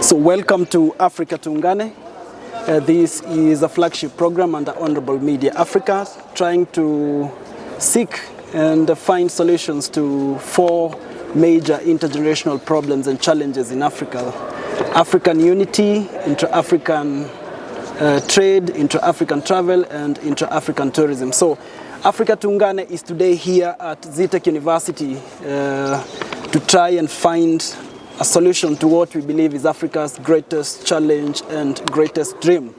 So welcome to Afrika Tuungane. This is a flagship program under Honorable Media Africa, trying to seek and find solutions to 4 major intergenerational problems and challenges in Africa. African unity, intra-African trade, intra-African travel, and intra-African tourism. So Afrika Tuungane is today here at Zetech University to try and find a solution to what we believe is Africa's greatest challenge and greatest dream,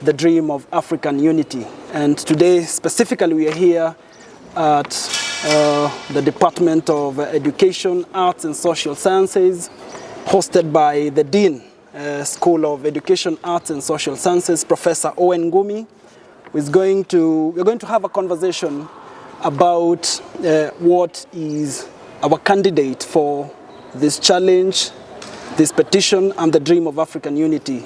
the dream of African unity. And today, specifically, we are here at the Department of Education, Arts and Social Sciences, hosted by the Dean, School of Education, Arts and Social Sciences, Professor Owen Ngumi. We're going to have a conversation about what is our candidate for this challenge, this petition, and the dream of African unity.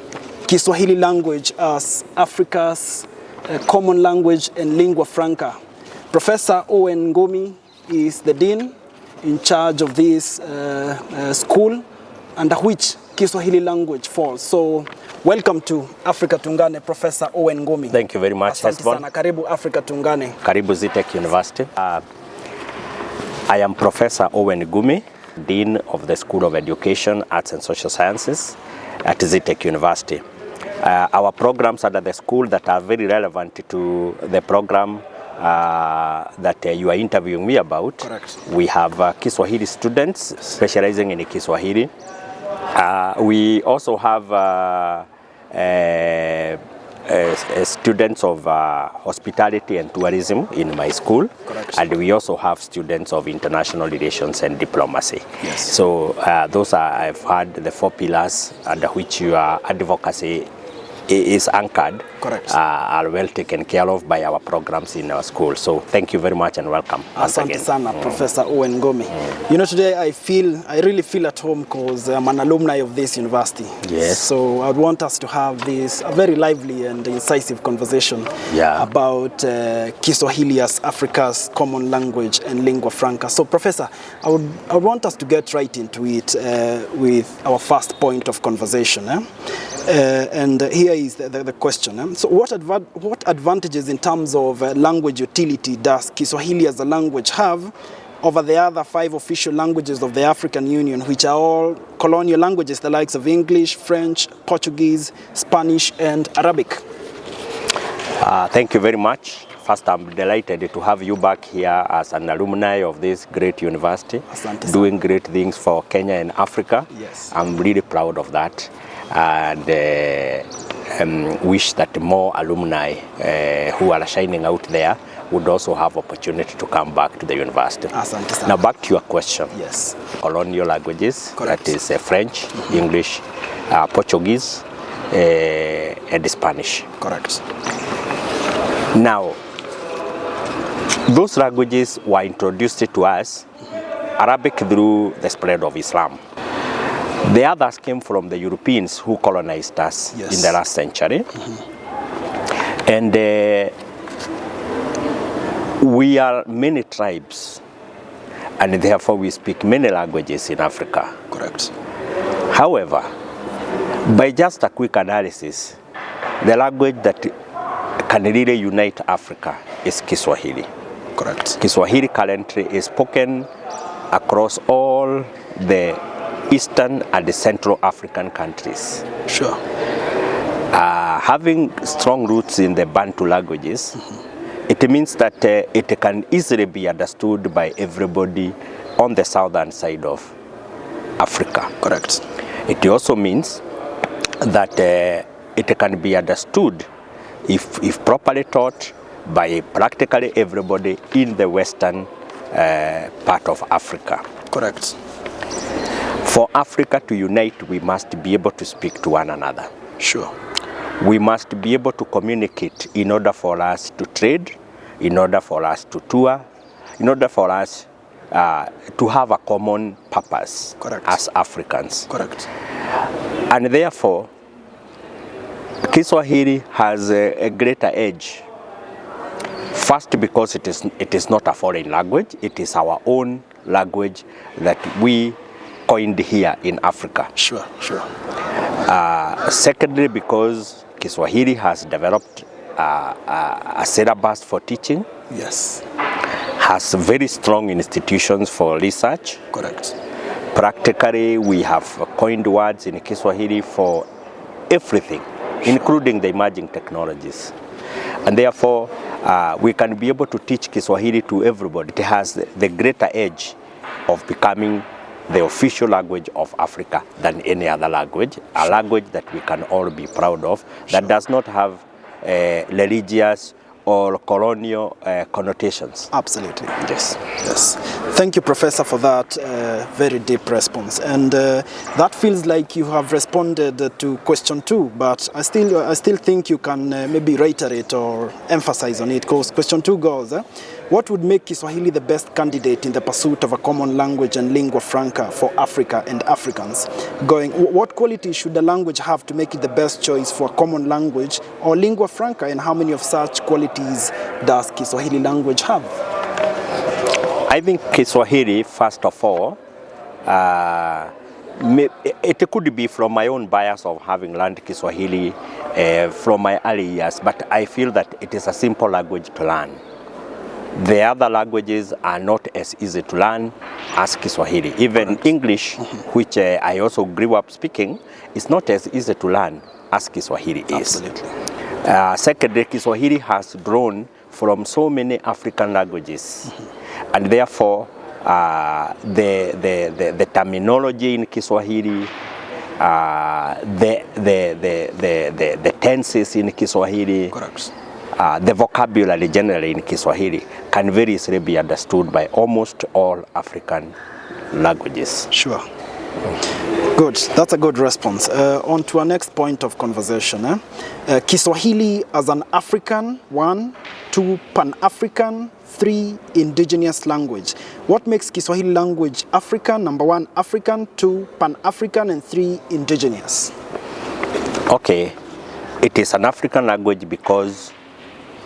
Kiswahili language as Africa's common language and lingua franca. Professor Owen Ngumi is the dean in charge of this school, under which Kiswahili language falls. So, welcome to Afrika Tuungane, Professor Owen Ngumi. Thank you very much, Hezbon. Karibu Afrika Tuungane. Karibu Zetech University. I am Professor Owen Ngumi, Dean of the School of Education, Arts and Social Sciences at Zetech University. Our programs under the school that are very relevant to the program that you are interviewing me about. Correct. We have Kiswahili students specializing in Kiswahili. We also have students of hospitality and tourism in my school. Correct. And we also have students of international relations and diplomacy. Yes. So those are, I've had the 4 pillars under which your advocacy is anchored. Correct. Are well taken care of by our programs in our school. So thank you very much and welcome once Asante again. sana, Professor Owen Ngumi. You know, today I really feel at home because I'm an alumni of this university. Yes. So I would want us to have a very lively and incisive conversation about Kiswahili as Africa's common language and lingua franca. So, Professor, I would want us to get right into it with our first point of conversation. And here is the question. So what advantages in terms of language utility does Kiswahili as a language have over the other 5 official languages of the African Union, which are all colonial languages, the likes of English, French, Portuguese, Spanish, and Arabic? Thank you very much. First, I'm delighted to have you back here as an alumni of this great university, doing great things for Kenya and Africa. Yes. I'm really proud of that. And wish that more alumni who are shining out there would also have opportunity to come back to the university. Now back to your question. Yes. Colonial languages, correct. That is French, English, Portuguese, and Spanish. Correct. Now, those languages were introduced to us, Arabic through the spread of Islam. The others came from the Europeans who colonized us in the last century. And we are many tribes, and therefore we speak many languages in Africa. Correct. However, by just a quick analysis, the language that can really unite Africa is Kiswahili. Correct. Kiswahili currently is spoken across all the Eastern and the Central African countries. Sure. Having strong roots in the Bantu languages, it means that it can easily be understood by everybody on the southern side of Africa. Correct. It also means that it can be understood, if properly taught, by practically everybody in the western part of Africa. Correct. For Africa to unite, we must be able to speak to one another. Sure. We must be able to communicate in order for us to trade, in order for us to tour, in order for us to have a common purpose. Correct. As Africans. Correct. And therefore, Kiswahili has a greater edge. First, because it is not a foreign language, it is our own language that we coined here in Africa. Sure, sure. Secondly, because Kiswahili has developed a syllabus for teaching. Yes. Has very strong institutions for research. Correct. Practically, we have coined words in Kiswahili for everything, including the emerging technologies. And therefore, we can be able to teach Kiswahili to everybody. It has the greater edge of becoming the official language of Africa than any other language, a language that we can all be proud of, that does not have religious or colonial connotations. Absolutely. Yes. Yes. Thank you, Professor, for that very deep response. And that feels like you have responded to question 2, but I still think you can maybe reiterate or emphasize on it, because question 2 goes, what would make Kiswahili the best candidate in the pursuit of a common language and lingua franca for Africa and Africans? What qualities should the language have to make it the best choice for a common language or lingua franca, and how many of such qualities does Kiswahili language have? I think Kiswahili, first of all, it could be from my own bias of having learned Kiswahili from my early years, but I feel that it is a simple language to learn. The other languages are not as easy to learn as Kiswahili. Even English, which I also grew up speaking, is not as easy to learn as Kiswahili is. Absolutely. Secondly, Kiswahili has grown from so many African languages, and therefore the terminology in Kiswahili, the tenses in Kiswahili, Correct. The vocabulary generally in Kiswahili can very easily be understood by almost all African languages. Sure. Good. That's a good response. On to our next point of conversation. Kiswahili as an African, 1, 2, Pan-African, 3, indigenous language. What makes Kiswahili language African? Number 1, African, 2, Pan-African, and 3, indigenous. Okay. It is an African language because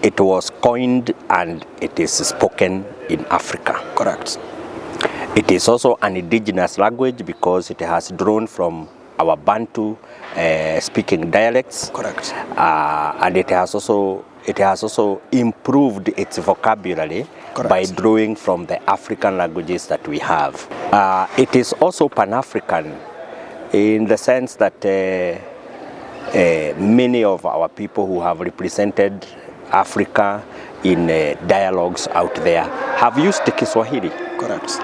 it was coined and it is spoken in Africa. Correct. It is also an indigenous language because it has drawn from our Bantu speaking dialects. Correct. And it has also improved its vocabulary. Correct. By drawing from the African languages that we have. It is also Pan-African in the sense that many of our people who have represented Africa in dialogues out there have used Kiswahili. Correct.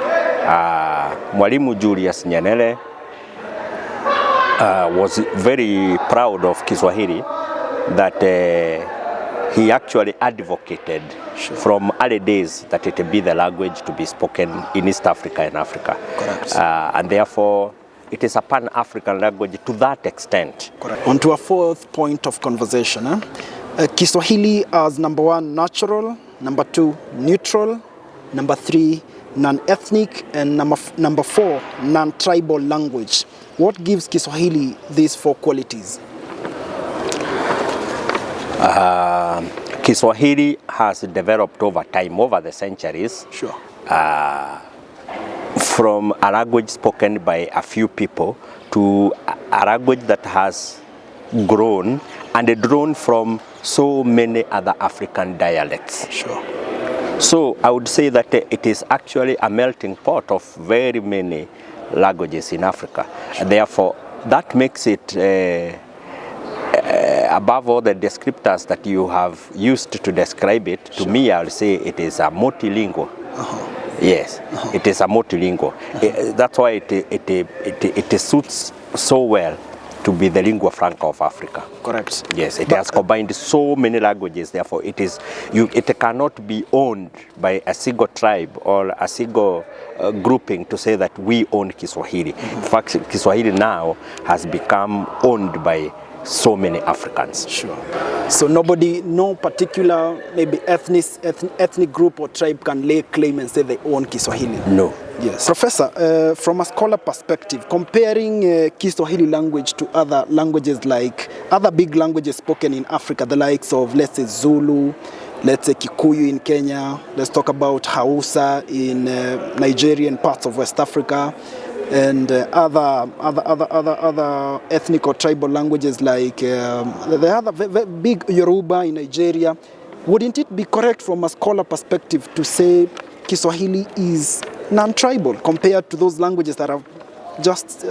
Mwalimu Julius Nyerere was very proud of Kiswahili, that he actually advocated from early days that it be the language to be spoken in East Africa and Africa. Correct. And therefore, it is a Pan-African language to that extent. Correct. On to a fourth point of conversation. Kiswahili as number 1, natural, number 2, neutral, number 3, non-ethnic, and number 4, non-tribal language. What gives Kiswahili these 4 qualities? Kiswahili has developed over time, over the centuries. Sure. From a language spoken by a few people to a language that has grown and drawn from so many other African dialects. Sure. So I would say that it is actually a melting pot of very many languages in Africa. Sure. Therefore, that makes it, above all the descriptors that you have used to describe it, to me I'll say it is a multilingual. Yes, it is a multilingual. That's why it suits so well to be the lingua franca of Africa. Correct. Yes, it has combined so many languages. Therefore, it cannot be owned by a single tribe or a single grouping to say that we own Kiswahili. In fact, Kiswahili now has become owned by so many Africans. Sure. So no particular maybe ethnic group or tribe can lay claim and say they own Kiswahili. No. Yes. Professor, from a scholar perspective, comparing Kiswahili language to other languages like other big languages spoken in Africa, the likes of, let's say, Zulu, let's say Kikuyu in Kenya, let's talk about Hausa in Nigeria and parts of West Africa, and other ethnic or tribal languages like the other big Yoruba in Nigeria. Wouldn't it be correct from a scholar perspective to say Kiswahili is non-tribal compared to those languages that are just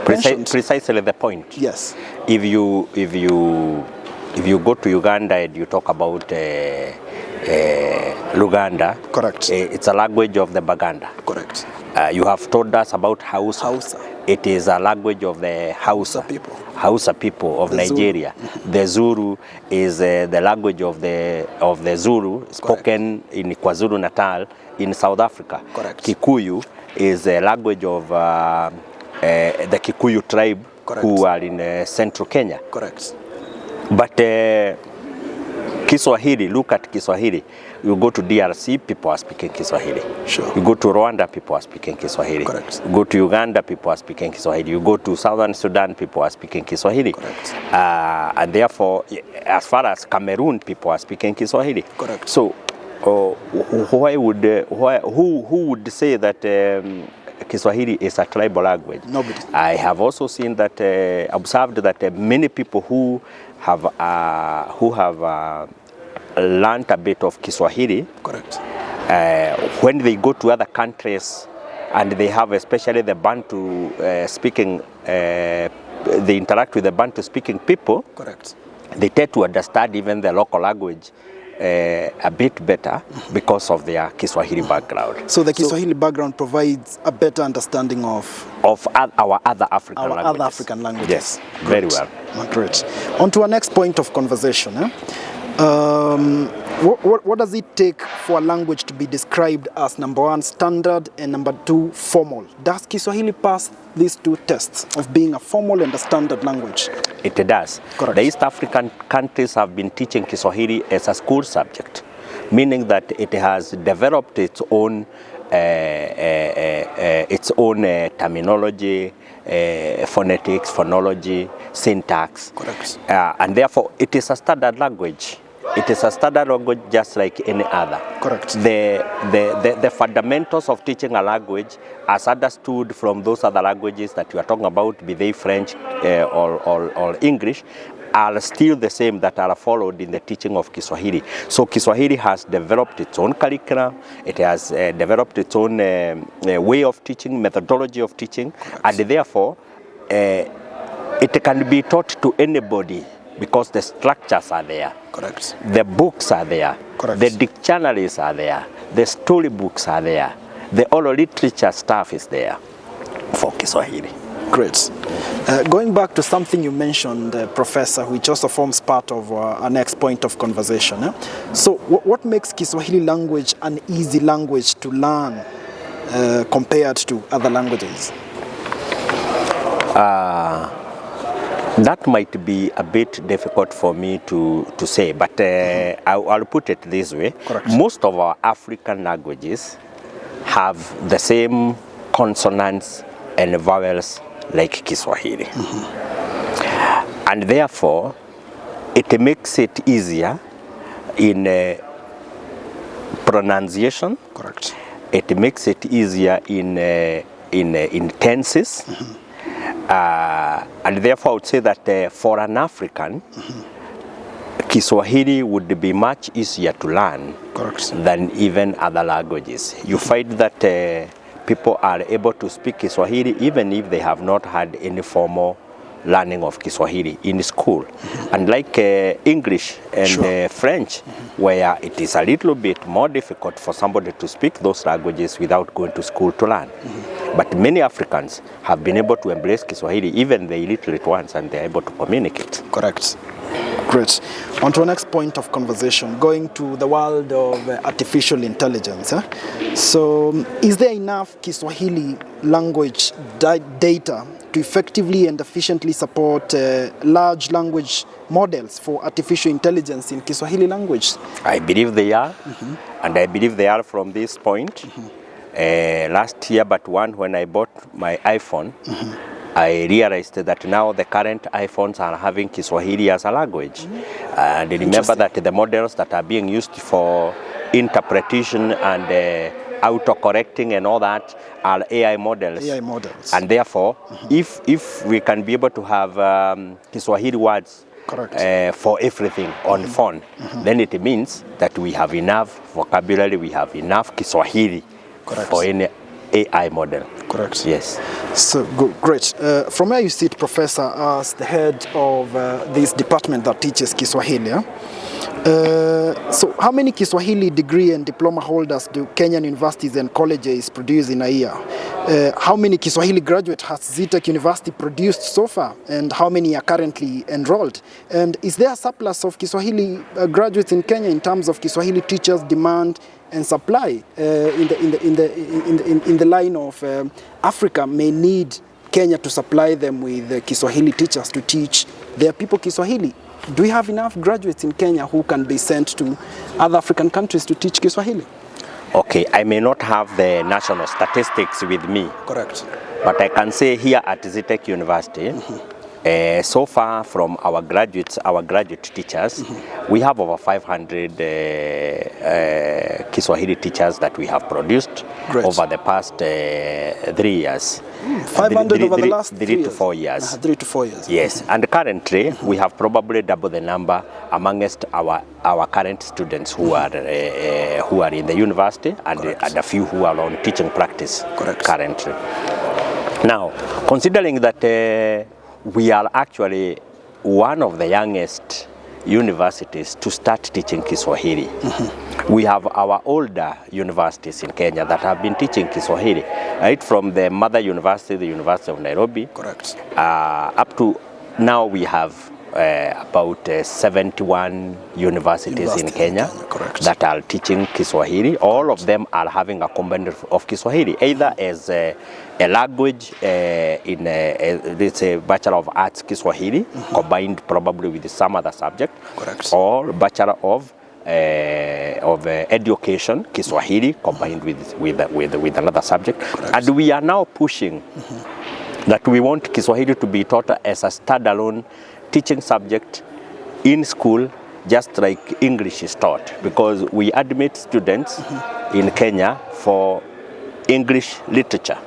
precisely the point? Yes. If you go to Uganda and you talk about Luganda, correct. It's a language of the Baganda. Correct. You have told us about Hausa. Hausa. It is a language of the Hausa people. Hausa people of Nigeria. The Zulu is the language of the Zulu, spoken in KwaZulu Natal in South Africa. Correct. Kikuyu is a language of the Kikuyu tribe. Correct. Who are in central Kenya. Correct. But Kiswahili, look at Kiswahili. You go to DRC, people are speaking Kiswahili. Sure. You go to Rwanda, people are speaking Kiswahili. Correct. You go to Uganda, people are speaking Kiswahili. You go to Southern Sudan, people are speaking Kiswahili. Correct. And therefore, as far as Cameroon, people are speaking Kiswahili. Correct. So, who would say that Kiswahili is a tribal language? Nobody. I have also seen that, observed that many people who have learned a bit of Kiswahili, correct, when they go to other countries and they have especially the Bantu speaking, they interact with the Bantu speaking people, correct, they tend to understand even the local language a bit better because of their Kiswahili background. So the Kiswahili background provides a better understanding of our other African languages. Other African languages. Yes, very well. Great. On to our next point of conversation. What does it take for a language to be described as number one, standard, and number two, formal? Does Kiswahili pass these two tests of being a formal and a standard language? It does. Correct. The East African countries have been teaching Kiswahili as a school subject, meaning that it has developed its own terminology, phonetics, phonology, syntax. Correct. And therefore, it is a standard language. It is a standard language just like any other. Correct. The fundamentals of teaching a language as understood from those other languages that you are talking about, be they French or English, are still the same that are followed in the teaching of Kiswahili. So Kiswahili has developed its own curriculum, it has developed its own way of teaching, methodology of teaching, correct, and therefore it can be taught to anybody because the structures are there. Correct. The books are there. Correct. The dictionaries are there. The storybooks are there. The oral literature stuff is there for Kiswahili. Great. Going back to something you mentioned, Professor, which also forms part of our next point of conversation. So what makes Kiswahili language an easy language to learn compared to other languages? That might be a bit difficult for me to say, but I'll put it this way. Correct. Most of our African languages have the same consonants and vowels like Kiswahili. And therefore, it makes it easier in pronunciation. Correct. It makes it easier in tenses. And therefore I would say that for an African, Kiswahili would be much easier to learn, correct, than even other languages. You find that people are able to speak Kiswahili even if they have not had any formal learning of Kiswahili in school. Unlike English and sure, French, where it is a little bit more difficult for somebody to speak those languages without going to school to learn. But many Africans have been able to embrace Kiswahili, even the illiterate ones, and they're able to communicate. Correct. Great. On to our next point of conversation, going to the world of artificial intelligence. So, is there enough Kiswahili language data to effectively and efficiently support large language models for artificial intelligence in Kiswahili language? I believe they are, and I believe they are from this point. Last year, but when I bought my iPhone, I realized that now the current iPhones are having Kiswahili as a language. And remember that the models that are being used for interpretation and autocorrecting and all that are AI models. AI models. And therefore, if we can be able to have Kiswahili words for everything on phone, then it means that we have enough vocabulary, we have enough Kiswahili for any AI model. Correct. Yes. So great. From where you sit, Professor, as the head of this department that teaches Kiswahili, so how many Kiswahili degree and diploma holders do Kenyan universities and colleges produce in a year? How many Kiswahili graduates has Zetech University produced so far, and how many are currently enrolled? And is there a surplus of Kiswahili graduates in Kenya in terms of Kiswahili teachers, demand and supply in the line of Africa may need Kenya to supply them with Kiswahili teachers to teach their people Kiswahili? Do we have enough graduates in Kenya who can be sent to other African countries to teach Kiswahili? Okay, I may not have the national statistics with me. Correct. But I can say here at Zetech University, so far from our graduate teachers, we have over 500 Kiswahili teachers that we have produced over the past 3 years. 500 over the last 3 to 4 years. 3 to 4 years. Yes, and currently we have probably double the number amongst our current students who are in the university and a few who are on teaching practice currently. Now, considering that we are actually one of the youngest universities to start teaching Kiswahili. We have our older universities in Kenya that have been teaching Kiswahili, right from the mother university, the University of Nairobi. Correct. Up to now we have about 71 universities in Kenya that are teaching Kiswahili. All of them are having a component of Kiswahili, either as a language in let's say Bachelor of Arts Kiswahili, combined probably with some other subject, or Bachelor of Education Kiswahili combined with another subject. And we are now pushing that we want Kiswahili to be taught as a standalone teaching subject in school, just like English is taught, because we admit students in Kenya for English literature.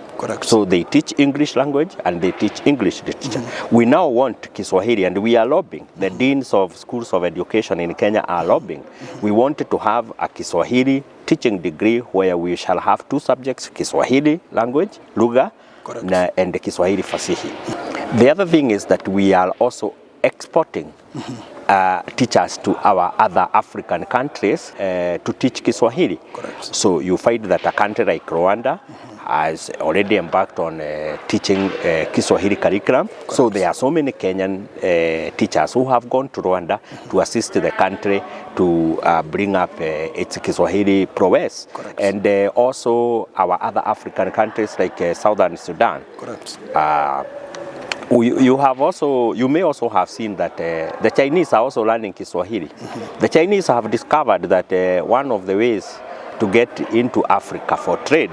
So they teach English language and they teach English literature. We now want Kiswahili, and we are lobbying. The deans of schools of education in Kenya are lobbying. We wanted to have a Kiswahili teaching degree where we shall have 2 subjects, Kiswahili language, lugha, and the Kiswahili fasihi. The other thing is that we are also exporting teachers to our other African countries to teach Kiswahili. So you find that a country like Rwanda has already embarked on teaching Kiswahili curriculum. So there are so many Kenyan teachers who have gone to Rwanda to assist the country to bring up its Kiswahili prowess. And also our other African countries like Southern Sudan. You may also have seen that the Chinese are also learning Kiswahili. The Chinese have discovered that one of the ways to get into Africa for trade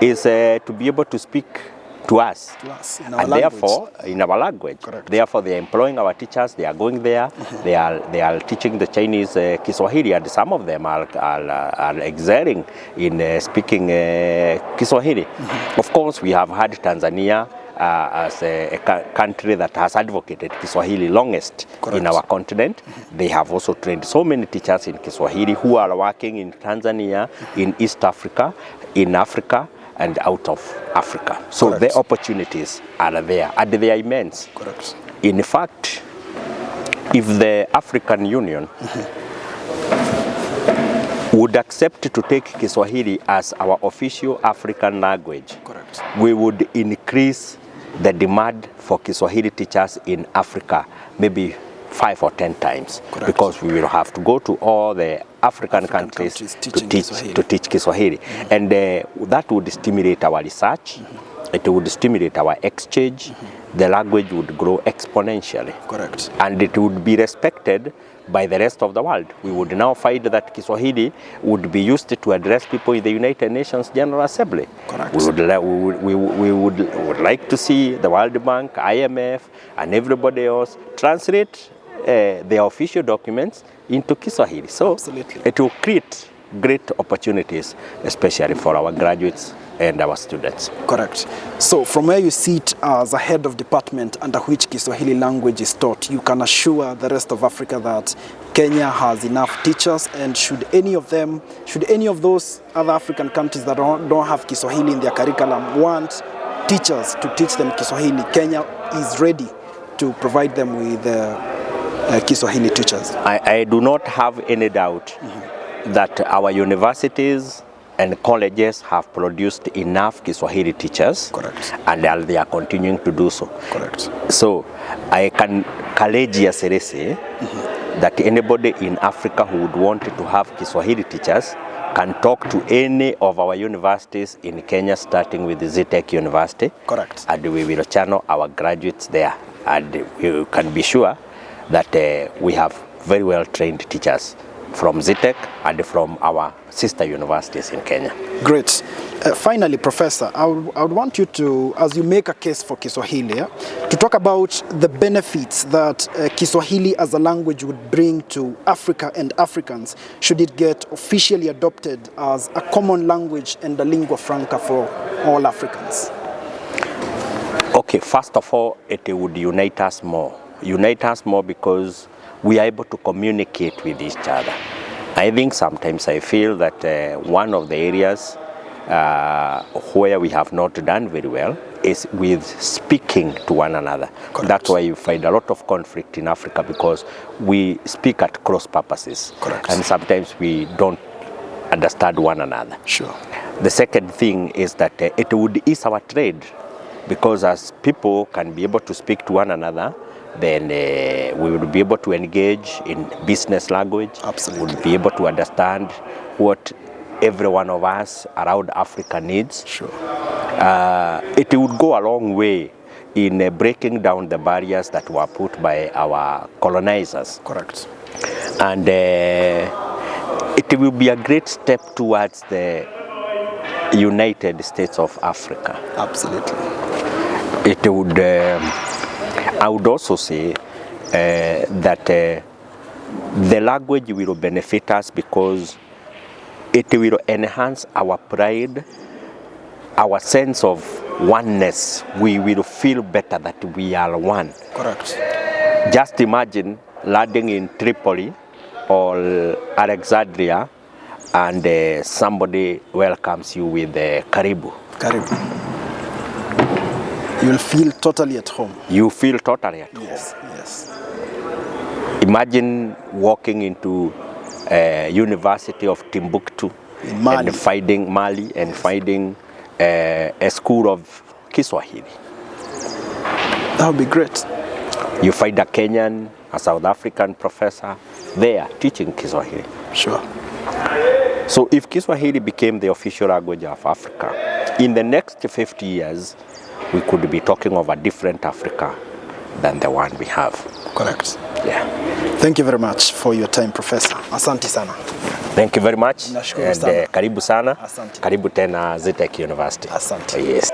is to be able to speak to us in our language. Therefore, in our language. Therefore, they are employing our teachers. They are going there. They are teaching the Chinese Kiswahili, and some of them are excelling in speaking Kiswahili. Of course, we have had Tanzania as a country that has advocated Kiswahili longest in our continent. They have also trained so many teachers in Kiswahili who are working in Tanzania, in East Africa, in Africa, and out of Africa. So the opportunities are there, and they are immense. In fact, if the African Union would accept to take Kiswahili as our official African language, we would increase the demand for Kiswahili teachers in Africa maybe 5 or 10 times, because we will have to go to all the African countries to teach Kiswahili. And that would stimulate our research, it would stimulate our exchange, the language would grow exponentially. And it would be respected by the rest of the world. We would now find that Kiswahili would be used to address people in the United Nations General Assembly. We would like to see the World Bank, IMF, and everybody else translate their official documents into Kiswahili. So it will create great opportunities, especially for our graduates and our students. Correct. So from where you sit as a head of department under which Kiswahili language is taught, you can assure the rest of Africa that Kenya has enough teachers, and should any of those other African countries that don't have Kiswahili in their curriculum want teachers to teach them Kiswahili, Kenya is ready to provide them with Kiswahili teachers. I do not have any doubt that our universities and colleges have produced enough Kiswahili teachers. Correct. And they are continuing to do so. Correct. So I can courageously say that anybody in Africa who would want to have Kiswahili teachers can talk to any of our universities in Kenya, starting with the Zetech University. Correct. And we will channel our graduates there. And you can be sure that we have very well trained teachers from Zetech and from our sister universities in Kenya. Great. Finally, Professor, I would want you to, as you make a case for Kiswahili, to talk about the benefits that Kiswahili as a language would bring to Africa and Africans should it get officially adopted as a common language and a lingua franca for all Africans. Okay, first of all, it would unite us more. Unite us more because we are able to communicate with each other. I think sometimes I feel that one of the areas where we have not done very well is with speaking to one another. Correct. That's why you find a lot of conflict in Africa, because we speak at cross purposes. Correct. And sometimes we don't understand one another. Sure. The second thing is that it would ease our trade, because as people can be able to speak to one another, then we will be able to engage in business language. Absolutely. We'll be able to understand what every one of us around Africa needs. Sure. It would go a long way in breaking down the barriers that were put by our colonizers. Correct. And it will be a great step towards the United States of Africa. Absolutely. It would, I would also say that the language will benefit us because it will enhance our pride, our sense of oneness. We will feel better that we are one. Correct. Just imagine landing in Tripoli or Alexandria and somebody welcomes you with Karibu. Karibu. You'll feel totally at home. You feel totally at home. Yes, yes. Imagine walking into University of Timbuktu In Mali. and finding Mali and finding a school of Kiswahili. That would be great. You find a Kenyan, a South African professor there teaching Kiswahili. Sure. So if Kiswahili became the official language of Africa, in the next 50 years, we could be talking of a different Africa than the one we have. Correct. Yeah. Thank you very much for your time, Professor. Asante sana. Thank you very much. Nashukuru And sana. karibu sana. Asante. Karibu tena Zetech University. Asante. Yes.